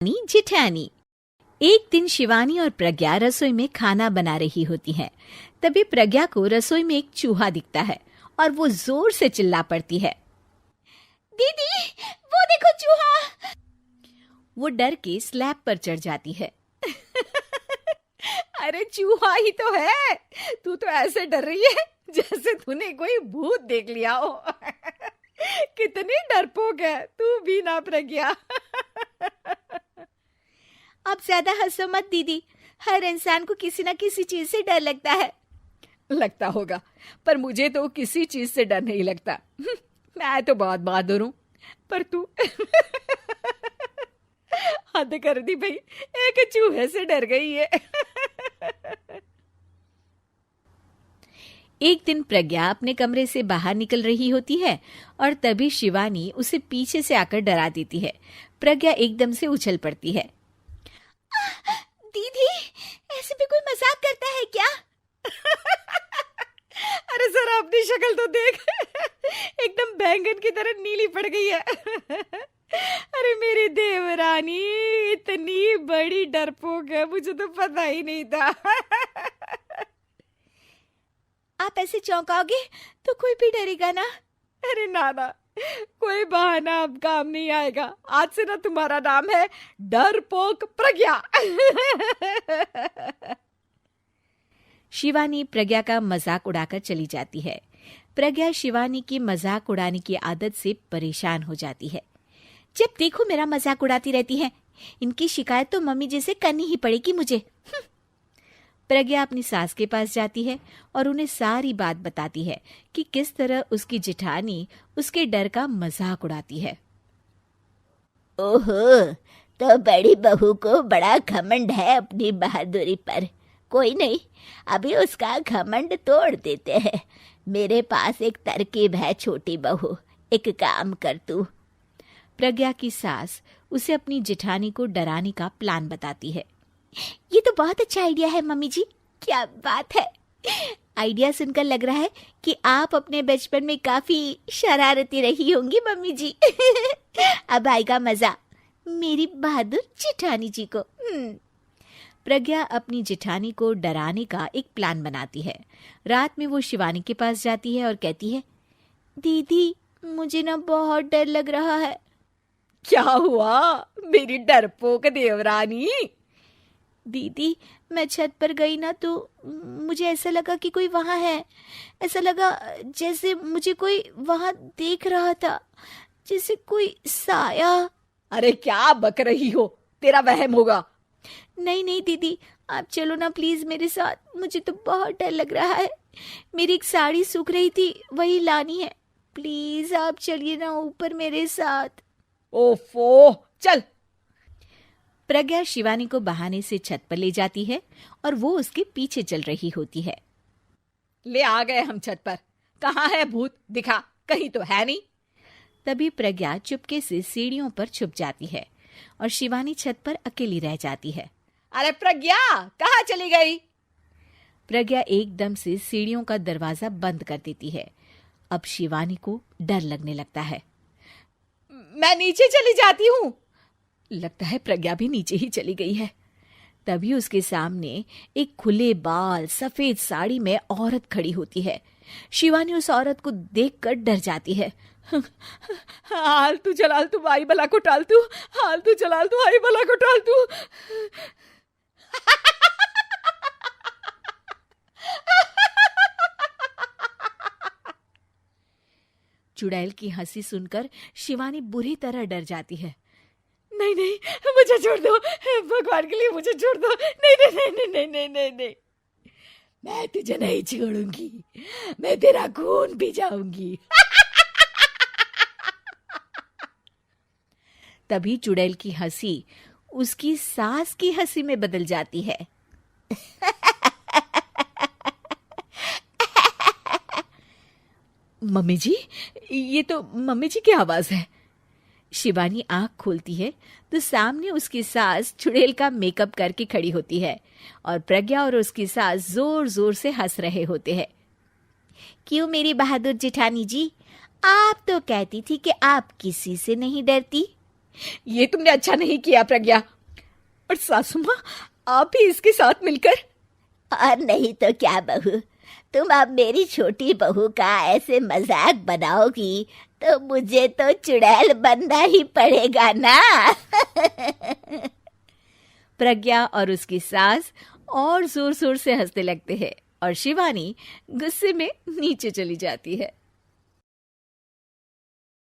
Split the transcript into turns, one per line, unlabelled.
जिठानी। एक दिन शिवानी और प्रज्ञा रसोई में खाना बना रही होती हैं। तभी प्रज्ञा को रसोई में एक चूहा दिखता है और वो जोर से चिल्ला पड़ती है, दीदी वो देखो चूहा। वो डर के स्लैब पर चढ़ जाती है। अरे चूहा ही तो है, तू तो ऐसे डर रही है जैसे तूने कोई भूत देख लिया हो। कितनी डरपोक है तू भी ना प्रज्ञा। अब ज्यादा हंसो मत दीदी, हर इंसान को किसी ना किसी चीज से डर लगता है। लगता होगा, पर मुझे तो किसी चीज से डर नहीं लगता। मैं तो बहुत बहादुर हूं, पर तू हद कर दी भाई, एक चूहे से डर गई है। एक दिन प्रज्ञा अपने कमरे से बाहर निकल रही होती है और तभी शिवानी उसे पीछे से आकर डरा देती है। प्रज्ञा एकदम से उछल पड़ती है। दीदी ऐसे भी कोई मजाक करता है क्या? अरे जरा अपनी शक्ल तो देख, एकदम बैंगन की तरह नीली पड़ गई है। अरे मेरी देवरानी इतनी बड़ी डरपोक है, मुझे तो पता ही नहीं था। आप ऐसे चौंकाओगे तो कोई भी डरेगा ना? अरे ना, कोई बहाना अब काम नहीं आएगा। आज से ना तुम्हारा नाम है डरपोक प्रज्ञा। शिवानी प्रज्ञा का मजाक उड़ाकर चली जाती है। प्रज्ञा शिवानी की मजाक उड़ाने की आदत से परेशान हो जाती है। जब देखो मेरा मजाक उड़ाती रहती है, इनकी शिकायत तो मम्मी जी से करनी ही पड़ेगी मुझे। प्रज्ञा अपनी सास के पास जाती है और उन्हें सारी बात बताती है कि किस तरह उसकी जेठानी उसके डर का मजाक उड़ाती है।
ओहो, तो बड़ी बहू को बड़ा घमंड है अपनी बहादुरी पर। कोई नहीं, अभी उसका घमंड तोड़ देते हैं। मेरे पास एक तरकीब है छोटी बहू, एक काम कर तू।
प्रज्ञा की सास उसे अपनी जेठानी को डराने का प्लान बताती है। ये तो बहुत अच्छा आइडिया है मम्मी जी, क्या बात है। आइडिया सुनकर लग रहा है कि आप अपने बचपन में काफी शरारती रही होंगी मम्मी जी। अब आएगा मजा मेरी बहादुर जेठानी जी को। प्रज्ञा अपनी जेठानी को डराने का एक प्लान बनाती है। रात में वो शिवानी के पास जाती है और कहती है, दीदी मुझे ना बहुत डर लग रहा है। क्या हुआ मेरी डरपोक देवरानी? दीदी मैं छत पर गई ना तो मुझे ऐसा लगा कि कोई वहां है। ऐसा लगा जैसे मुझे कोई वहां देख रहा था, जैसे कोई साया। अरे क्या बक रही हो, तेरा वहम होगा। नहीं दीदी, आप चलो ना प्लीज मेरे साथ, मुझे तो बहुत डर लग रहा है। मेरी एक साड़ी सूख रही थी, वही लानी है। प्लीज आप चलिए ना ऊपर मेरे साथ। ओफो चल। प्रज्ञा शिवानी को बहाने से छत पर ले जाती है और वो उसके पीछे चल रही होती है। ले आ गए हम छत पर, कहाँ है भूत, दिखा, कहीं तो है नहीं। तभी प्रज्ञा चुपके से सीढ़ियों पर छुप जाती है और शिवानी छत पर अकेली रह जाती है। अरे प्रज्ञा कहाँ चली गई? प्रज्ञा एकदम से सीढ़ियों का दरवाजा बंद कर देती है। अब शिवानी को डर लगने लगता है। मैं नीचे चली जाती हूँ। लगता है प्रज्ञा भी नीचे ही चली गई है। तभी उसके सामने एक खुले बाल सफेद साड़ी में औरत खड़ी होती है। शिवानी उस औरत को देखकर डर जाती है। हाल तू जलाल तू आई बला को टाल तू, हाल तू जलाल तू आई बला को टाल तू। चुड़ैल की हंसी सुनकर शिवानी बुरी तरह डर जाती है। नहीं मुझे छोड़ दो, भगवान के लिए मुझे छोड़ दो। नहीं, मैं तुझे नहीं छोड़ूंगी, मैं तेरा खून पी जाऊंगी। तभी चुड़ैल की हंसी उसकी सास की हंसी में बदल जाती है। मम्मी जी, ये तो मम्मी जी की आवाज है। शिवानी आंख खोलती है तो सामने उसकी सास चुड़ैल का मेकअप करके खड़ी होती है और प्रज्ञा और उसकी सास जोर जोर से हंस रहे होते हैं। क्यों मेरी बहादुर जेठानी जी, आप तो कहती थी कि आप किसी से नहीं डरती। ये तुमने अच्छा नहीं किया प्रज्ञा। और सासू माँ, आप भी इसके साथ मिलकर।
और नहीं तो क्या बहू, तुम अब मेरी छोटी बहू का ऐसे मजाक बनाओगी तो मुझे तो चुड़ैल बनना ही पड़ेगा ना।
प्रज्ञा और उसकी सास और जोर जोर से हंसने लगते हैं और शिवानी गुस्से में नीचे चली जाती है।